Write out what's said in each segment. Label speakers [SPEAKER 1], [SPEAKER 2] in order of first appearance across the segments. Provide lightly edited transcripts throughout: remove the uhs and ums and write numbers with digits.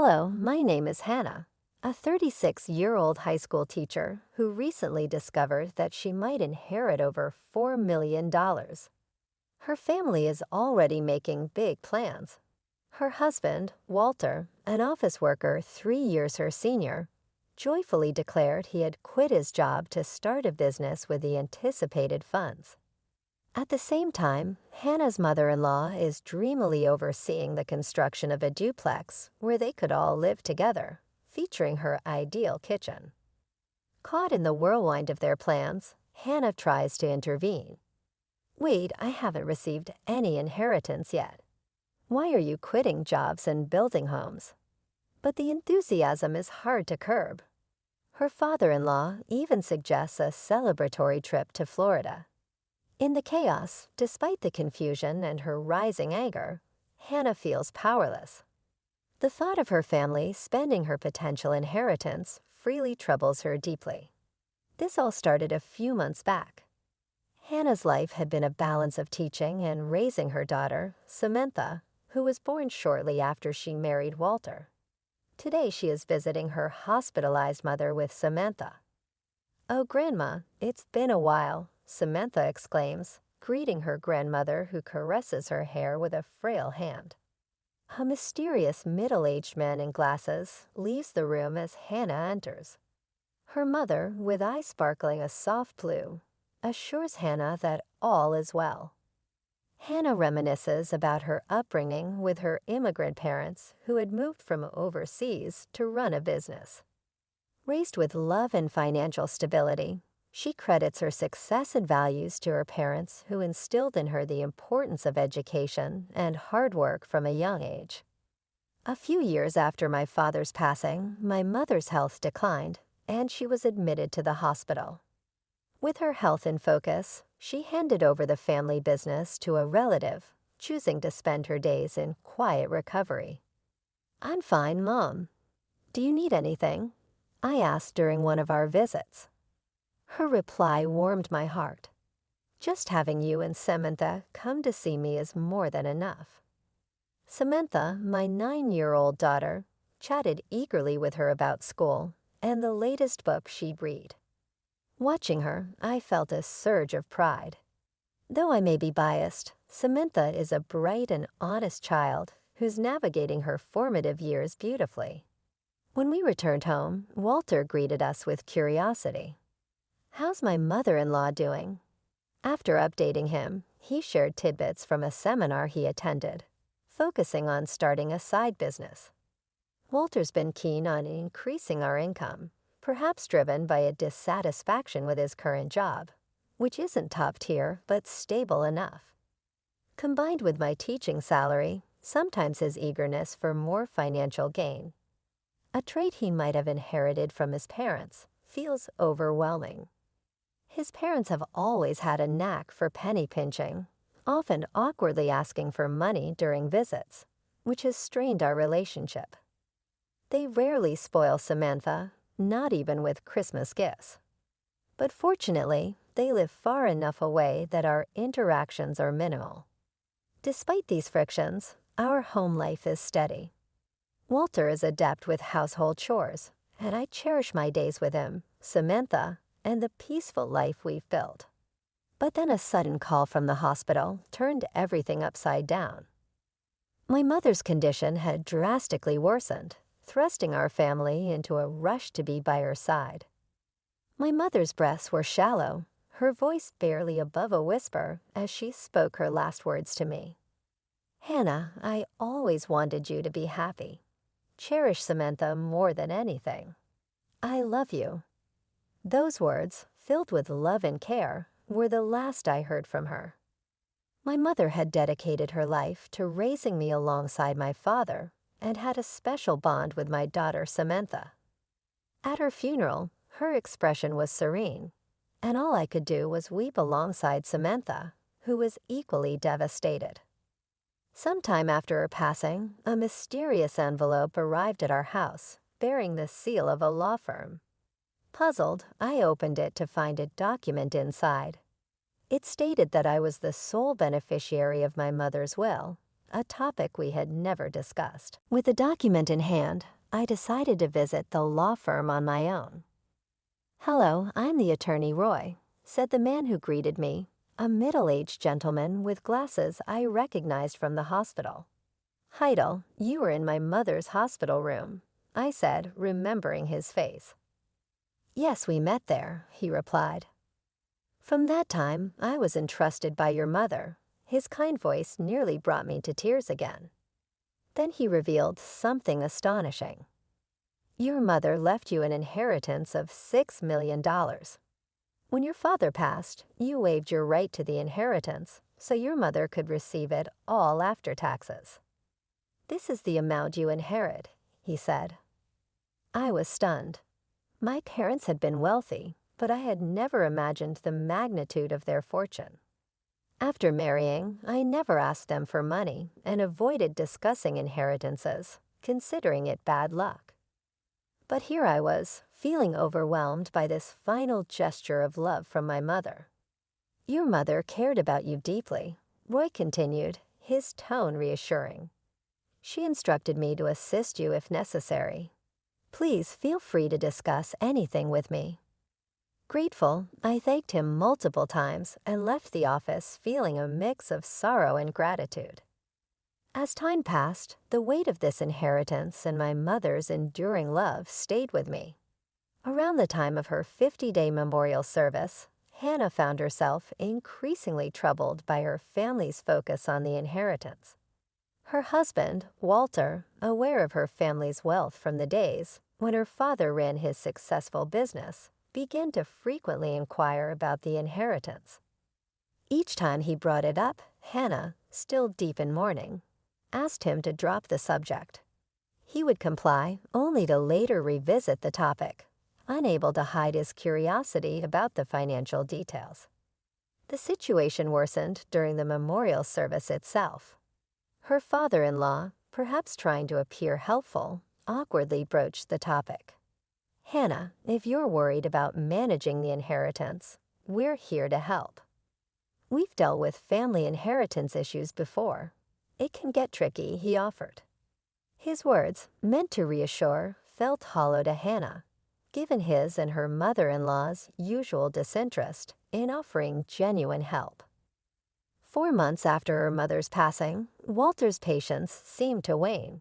[SPEAKER 1] Hello, my name is Hannah, a 36-year-old high school teacher who recently discovered that she might inherit over $4 million. Her family is already making big plans. Her husband, Walter, an office worker 3 years her senior, joyfully declared he had quit his job to start a business with the anticipated funds. At the same time, Hannah's mother-in-law is dreamily overseeing the construction of a duplex where they could all live together, featuring her ideal kitchen. Caught in the whirlwind of their plans, Hannah tries to intervene. "Wait, I haven't received any inheritance yet. Why are you quitting jobs and building homes?" But the enthusiasm is hard to curb. Her father-in-law even suggests a celebratory trip to Florida. In the chaos, despite the confusion and her rising anger, Hannah feels powerless. The thought of her family spending her potential inheritance freely troubles her deeply. This all started a few months back. Hannah's life had been a balance of teaching and raising her daughter, Samantha, who was born shortly after she married Walter. Today she is visiting her hospitalized mother with Samantha. "Oh, Grandma, it's been a while," Samantha exclaims, greeting her grandmother who caresses her hair with a frail hand. A mysterious middle-aged man in glasses leaves the room as Hannah enters. Her mother, with eyes sparkling a soft blue, assures Hannah that all is well. Hannah reminisces about her upbringing with her immigrant parents who had moved from overseas to run a business. Raised with love and financial stability, she credits her success and values to her parents who instilled in her the importance of education and hard work from a young age. A few years after my father's passing, my mother's health declined, and she was admitted to the hospital. With her health in focus, she handed over the family business to a relative, choosing to spend her days in quiet recovery. "I'm fine, Mom. Do you need anything?" I asked during one of our visits. Her reply warmed my heart. "Just having you and Samantha come to see me is more than enough." Samantha, my 9-year-old daughter, chatted eagerly with her about school and the latest book she'd read. Watching her, I felt a surge of pride. Though I may be biased, Samantha is a bright and honest child who's navigating her formative years beautifully. When we returned home, Walter greeted us with curiosity. "How's my mother-in-law doing?" After updating him, he shared tidbits from a seminar he attended, focusing on starting a side business. Walter's been keen on increasing our income, perhaps driven by a dissatisfaction with his current job, which isn't top tier but stable enough. Combined with my teaching salary, sometimes his eagerness for more financial gain, a trait he might have inherited from his parents, feels overwhelming. His parents have always had a knack for penny pinching, often awkwardly asking for money during visits, which has strained our relationship. They rarely spoil Samantha, not even with Christmas gifts. But fortunately, they live far enough away that our interactions are minimal. Despite these frictions, our home life is steady. Walter is adept with household chores, and I cherish my days with him, Samantha, and the peaceful life we've built. But then a sudden call from the hospital turned everything upside down. My mother's condition had drastically worsened, thrusting our family into a rush to be by her side. My mother's breaths were shallow, her voice barely above a whisper as she spoke her last words to me. "Hannah, I always wanted you to be happy. Cherish Samantha more than anything. I love you." Those words, filled with love and care, were the last I heard from her. My mother had dedicated her life to raising me alongside my father and had a special bond with my daughter Samantha. At her funeral, her expression was serene, and all I could do was weep alongside Samantha, who was equally devastated. Sometime after her passing, a mysterious envelope arrived at our house, bearing the seal of a law firm. Puzzled, I opened it to find a document inside. It stated that I was the sole beneficiary of my mother's will, a topic we had never discussed. With the document in hand, I decided to visit the law firm on my own. "Hello, I'm the attorney Roy," said the man who greeted me, a middle-aged gentleman with glasses I recognized from the hospital. "Heidel, you were in my mother's hospital room," I said, remembering his face. "Yes, we met there," he replied. "From that time, I was entrusted by your mother." His kind voice nearly brought me to tears again. Then he revealed something astonishing. "Your mother left you an inheritance of $6 million. When your father passed, you waived your right to the inheritance, so your mother could receive it all after taxes. This is the amount you inherit," he said. I was stunned. My parents had been wealthy, but I had never imagined the magnitude of their fortune. After marrying, I never asked them for money and avoided discussing inheritances, considering it bad luck. But here I was, feeling overwhelmed by this final gesture of love from my mother. "Your mother cared about you deeply," Roy continued, his tone reassuring. "She instructed me to assist you if necessary. Please feel free to discuss anything with me." Grateful, I thanked him multiple times and left the office feeling a mix of sorrow and gratitude. As time passed, the weight of this inheritance and my mother's enduring love stayed with me. Around the time of her 50-day memorial service, Hannah found herself increasingly troubled by her family's focus on the inheritance. Her husband, Walter, aware of her family's wealth from the days when her father ran his successful business, began to frequently inquire about the inheritance. Each time he brought it up, Hannah, still deep in mourning, asked him to drop the subject. He would comply, only to later revisit the topic, unable to hide his curiosity about the financial details. The situation worsened during the memorial service itself. Her father-in-law, perhaps trying to appear helpful, awkwardly broached the topic. "Hannah, if you're worried about managing the inheritance, we're here to help. We've dealt with family inheritance issues before. It can get tricky," he offered. His words, meant to reassure, felt hollow to Hannah, given his and her mother-in-law's usual disinterest in offering genuine help. 4 months after her mother's passing, Walter's patience seemed to wane.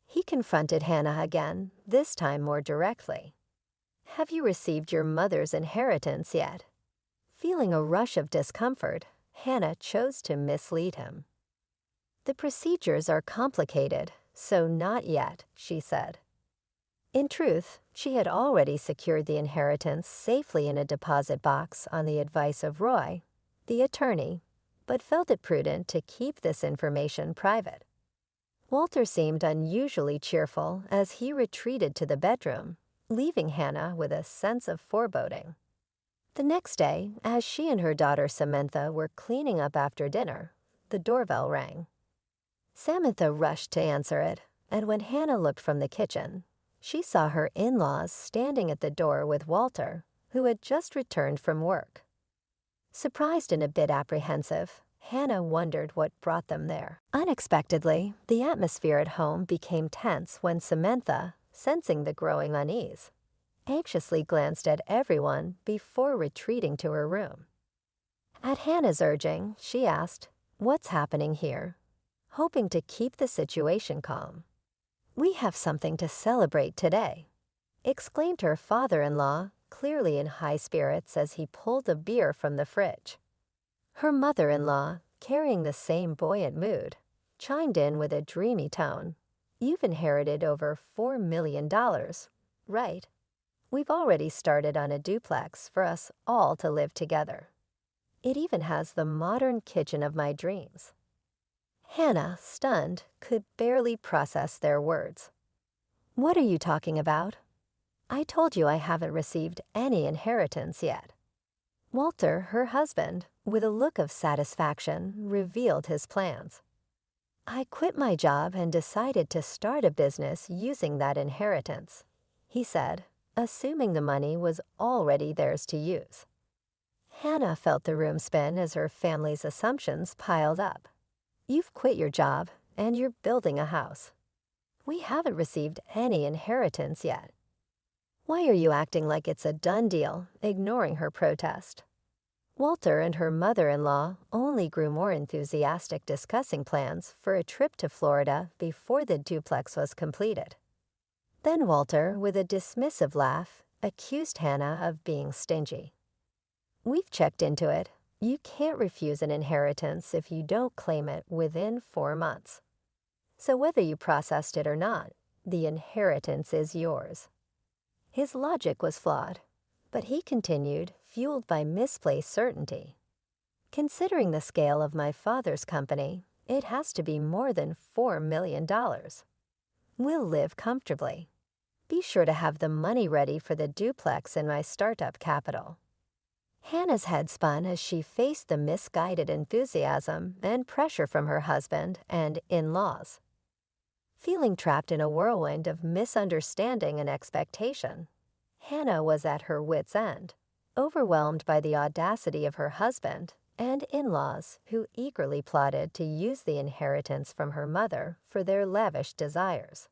[SPEAKER 1] He confronted Hannah again, this time more directly. "Have you received your mother's inheritance yet?" Feeling a rush of discomfort, Hannah chose to mislead him. "The procedures are complicated, so not yet," she said. In truth, she had already secured the inheritance safely in a deposit box on the advice of Roy, the attorney, but felt it prudent to keep this information private. Walter seemed unusually cheerful as he retreated to the bedroom, leaving Hannah with a sense of foreboding. The next day, as she and her daughter Samantha were cleaning up after dinner, the doorbell rang. Samantha rushed to answer it, and when Hannah looked from the kitchen, she saw her in-laws standing at the door with Walter, who had just returned from work. Surprised and a bit apprehensive, Hannah wondered what brought them there. Unexpectedly, the atmosphere at home became tense when Samantha, sensing the growing unease, anxiously glanced at everyone before retreating to her room. At Hannah's urging, she asked, "What's happening here?" hoping to keep the situation calm. "We have something to celebrate today," exclaimed her father-in-law, clearly in high spirits as he pulled a beer from the fridge. Her mother-in-law, carrying the same buoyant mood, chimed in with a dreamy tone. "You've inherited over $4 million, right? We've already started on a duplex for us all to live together. It even has the modern kitchen of my dreams." Hannah, stunned, could barely process their words. "What are you talking about? I told you I haven't received any inheritance yet." Walter, her husband, with a look of satisfaction, revealed his plans. "I quit my job and decided to start a business using that inheritance," he said, assuming the money was already theirs to use. Hannah felt the room spin as her family's assumptions piled up. You've quit your job, and you're building a house. We haven't received any inheritance yet. Why are you acting like it's a done deal, ignoring her protest? Walter and her mother-in-law only grew more enthusiastic discussing plans for a trip to Florida before the duplex was completed. Then Walter, with a dismissive laugh, accused Hannah of being stingy. We've checked into it. You can't refuse an inheritance if you don't claim it within 4 months. So whether you processed it or not, the inheritance is yours. His logic was flawed, but he continued, fueled by misplaced certainty. Considering the scale of my father's company, it has to be more than $4 million. We'll live comfortably. Be sure to have the money ready for the duplex in my startup capital. Hannah's head spun as she faced the misguided enthusiasm and pressure from her husband and in-laws. Feeling trapped in a whirlwind of misunderstanding and expectation, Hannah was at her wit's end, overwhelmed by the audacity of her husband and in-laws who eagerly plotted to use the inheritance from her mother for their lavish desires.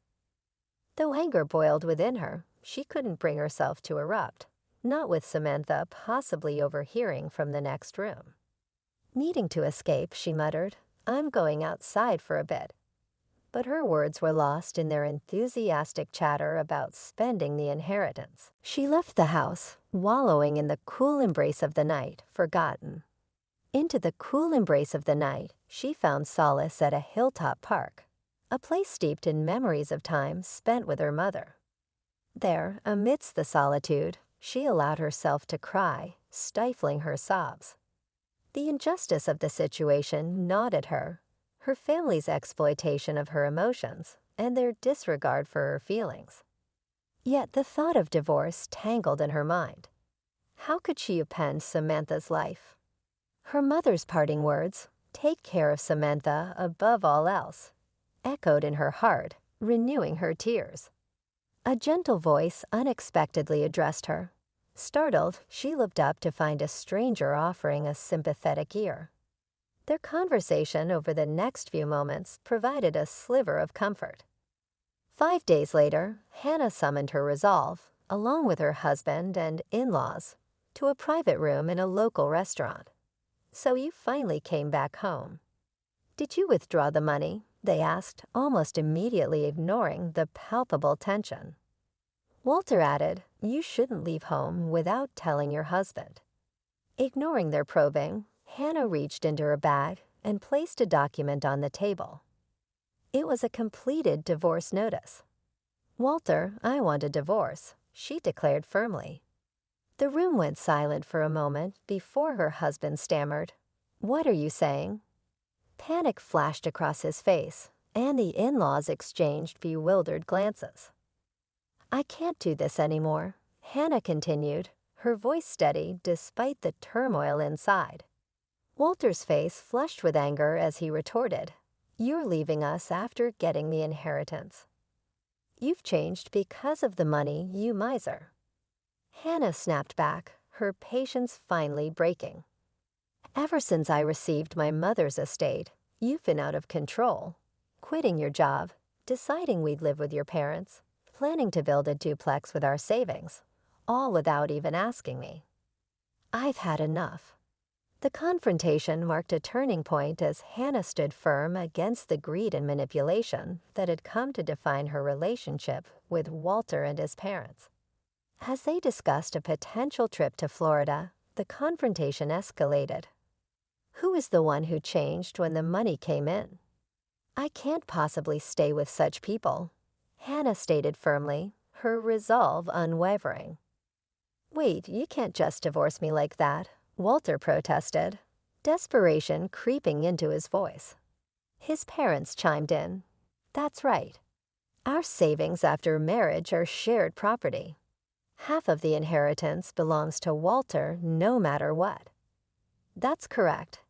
[SPEAKER 1] Though anger boiled within her, she couldn't bring herself to erupt, not with Samantha possibly overhearing from the next room. Needing to escape, she muttered, "I'm going outside for a bit." But her words were lost in their enthusiastic chatter about spending the inheritance. She left the house, wallowing in the cool embrace of the night, forgotten. Into the cool embrace of the night, she found solace at a hilltop park, a place steeped in memories of time spent with her mother. There, amidst the solitude, she allowed herself to cry, stifling her sobs. The injustice of the situation gnawed at her, her family's exploitation of her emotions, and their disregard for her feelings. Yet the thought of divorce tangled in her mind. How could she upend Samantha's life? Her mother's parting words, "Take care of Samantha above all else," echoed in her heart, renewing her tears. A gentle voice unexpectedly addressed her. Startled, she looked up to find a stranger offering a sympathetic ear. Their conversation over the next few moments provided a sliver of comfort. 5 days later, Hannah summoned her resolve, along with her husband and in-laws, to a private room in a local restaurant. "So you finally came back home. Did you withdraw the money?" they asked, almost immediately ignoring the palpable tension. Walter added, "You shouldn't leave home without telling your husband." Ignoring their probing, Hannah reached into her bag and placed a document on the table. It was a completed divorce notice. "Walter, I want a divorce," she declared firmly. The room went silent for a moment before her husband stammered, "What are you saying?" Panic flashed across his face, and the in-laws exchanged bewildered glances. "I can't do this anymore," Hannah continued, her voice steady despite the turmoil inside. Walter's face flushed with anger as he retorted, "You're leaving us after getting the inheritance. You've changed because of the money, you miser." Hannah snapped back, her patience finally breaking. "Ever since I received my mother's estate, you've been out of control, quitting your job, deciding we'd live with your parents, planning to build a duplex with our savings, all without even asking me. I've had enough." The confrontation marked a turning point as Hannah stood firm against the greed and manipulation that had come to define her relationship with Walter and his parents. As they discussed a potential trip to Florida, the confrontation escalated. "Who is the one who changed when the money came in?" "I can't possibly stay with such people," Hannah stated firmly, her resolve unwavering. "Wait, you can't just divorce me like that," Walter protested, desperation creeping into his voice. His parents chimed in. "That's right. Our savings after marriage are shared property. Half of the inheritance belongs to Walter no matter what." "That's correct.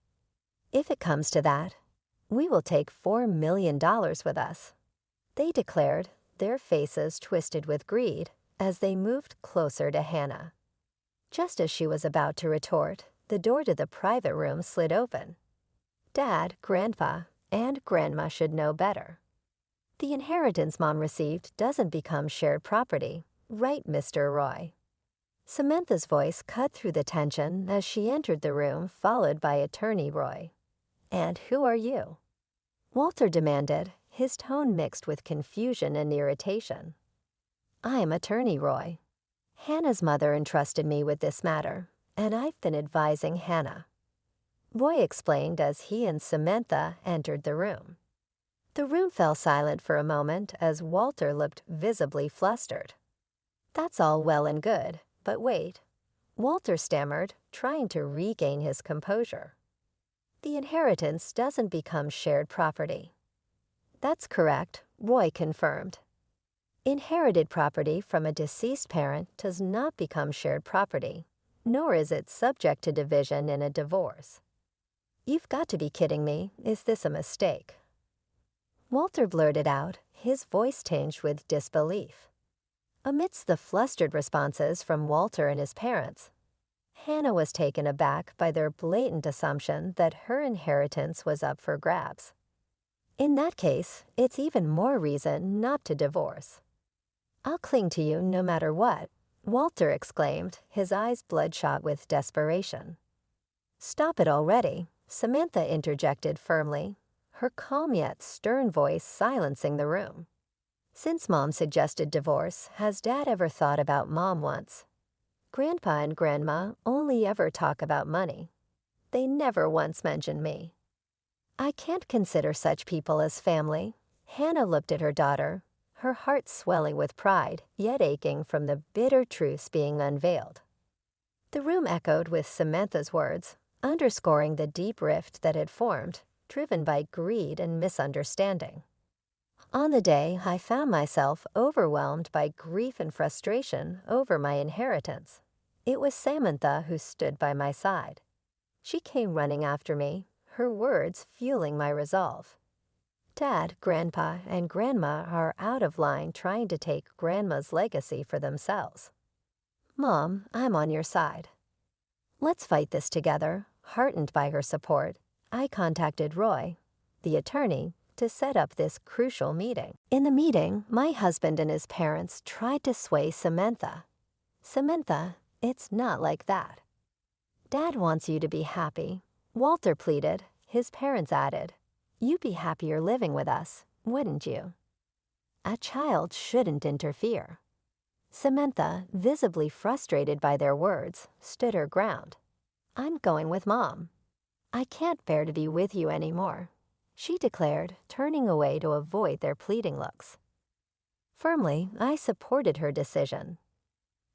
[SPEAKER 1] If it comes to that, we will take $4 million with us," they declared, their faces twisted with greed as they moved closer to Hannah. Just as she was about to retort, the door to the private room slid open. Dad, Grandpa, and Grandma should know better. The inheritance Mom received doesn't become shared property, right, Mr. Roy? Samantha's voice cut through the tension as she entered the room, followed by Attorney Roy. "And who are you?" Walter demanded, his tone mixed with confusion and irritation. "I am Attorney Roy. Hannah's mother entrusted me with this matter, and I've been advising Hannah," Roy explained as he and Samantha entered the room. The room fell silent for a moment as Walter looked visibly flustered. "That's all well and good, but wait," Walter stammered, trying to regain his composure. "The inheritance doesn't become shared property." "That's correct," Roy confirmed. Inherited property from a deceased parent does not become shared property, nor is it subject to division in a divorce. "You've got to be kidding me. Is this a mistake?" Walter blurted out, his voice tinged with disbelief. Amidst the flustered responses from Walter and his parents, Hannah was taken aback by their blatant assumption that her inheritance was up for grabs. "In that case, it's even more reason not to divorce." "I'll cling to you no matter what," Walter exclaimed, his eyes bloodshot with desperation. "Stop it already," Samantha interjected firmly, her calm yet stern voice silencing the room. "Since Mom suggested divorce, has Dad ever thought about Mom once? Grandpa and Grandma only ever talk about money. They never once mention me. I can't consider such people as family." Hannah looked at her daughter, her heart swelling with pride, yet aching from the bitter truths being unveiled. The room echoed with Samantha's words, underscoring the deep rift that had formed, driven by greed and misunderstanding. "On the day I found myself overwhelmed by grief and frustration over my inheritance, it was Samantha who stood by my side. She came running after me, her words fueling my resolve. Dad, Grandpa, and Grandma are out of line trying to take Grandma's legacy for themselves. Mom, I'm on your side. Let's fight this together." Heartened by her support, I contacted Roy, the attorney, to set up this crucial meeting. In the meeting, my husband and his parents tried to sway Samantha. "Samantha, it's not like that. Dad wants you to be happy," Walter pleaded. His parents added, "You'd be happier living with us, wouldn't you?" "A child shouldn't interfere." Samantha, visibly frustrated by their words, stood her ground. "I'm going with Mom. I can't bear to be with you anymore," she declared, turning away to avoid their pleading looks. Firmly, I supported her decision.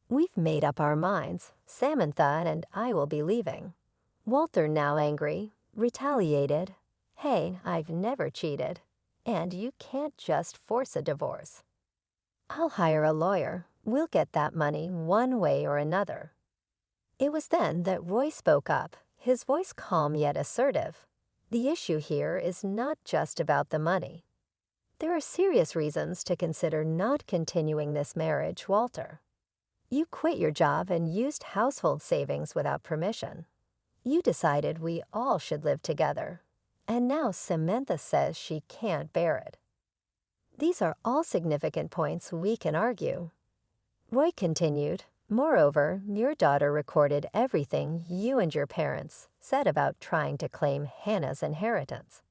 [SPEAKER 1] "We've made up our minds. Samantha and I will be leaving." Walter, now angry, retaliated, "Hey, I've never cheated, and you can't just force a divorce. I'll hire a lawyer. We'll get that money one way or another." It was then that Roy spoke up, his voice calm yet assertive. "The issue here is not just about the money. There are serious reasons to consider not continuing this marriage, Walter. You quit your job and used household savings without permission. You decided we all should live together, and now Samantha says she can't bear it. These are all significant points we can argue." Roy continued, "Moreover, your daughter recorded everything you and your parents said about trying to claim Hannah's inheritance.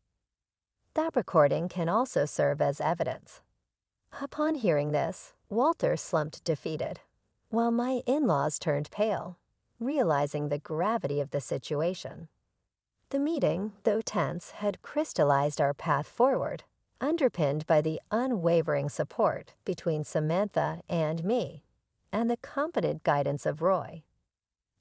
[SPEAKER 1] That recording can also serve as evidence." Upon hearing this, Walter slumped defeated, while my in-laws turned pale, realizing the gravity of the situation. The meeting, though tense, had crystallized our path forward, underpinned by the unwavering support between Samantha and me, and the competent guidance of Roy.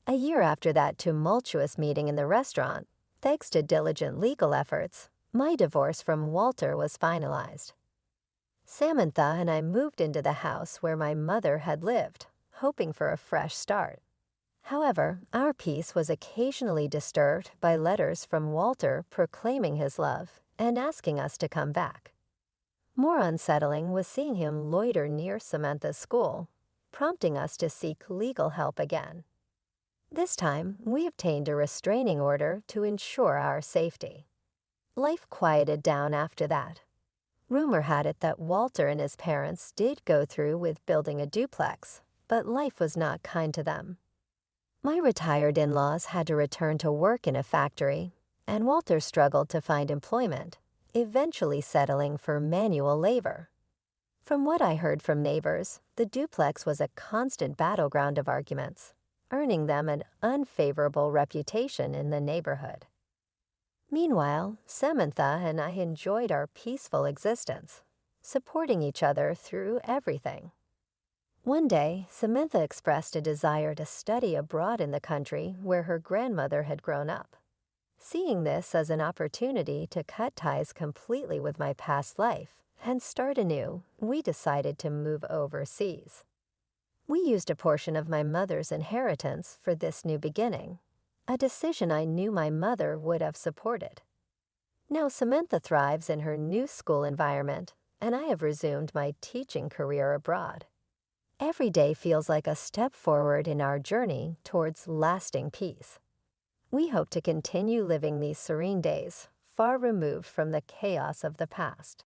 [SPEAKER 1] A year after that tumultuous meeting in the restaurant, thanks to diligent legal efforts, my divorce from Walter was finalized. Samantha and I moved into the house where my mother had lived, hoping for a fresh start. However, our peace was occasionally disturbed by letters from Walter proclaiming his love and asking us to come back. More unsettling was seeing him loiter near Samantha's school, prompting us to seek legal help again. This time, we obtained a restraining order to ensure our safety. Life quieted down after that. Rumor had it that Walter and his parents did go through with building a duplex, but life was not kind to them. My retired in-laws had to return to work in a factory, and Walter struggled to find employment, eventually settling for manual labor. From what I heard from neighbors, the duplex was a constant battleground of arguments, earning them an unfavorable reputation in the neighborhood. Meanwhile, Samantha and I enjoyed our peaceful existence, supporting each other through everything. One day, Samantha expressed a desire to study abroad in the country where her grandmother had grown up. Seeing this as an opportunity to cut ties completely with my past life and start anew, we decided to move overseas. We used a portion of my mother's inheritance for this new beginning, a decision I knew my mother would have supported. Now Samantha thrives in her new school environment, and I have resumed my teaching career abroad. Every day feels like a step forward in our journey towards lasting peace. We hope to continue living these serene days, far removed from the chaos of the past.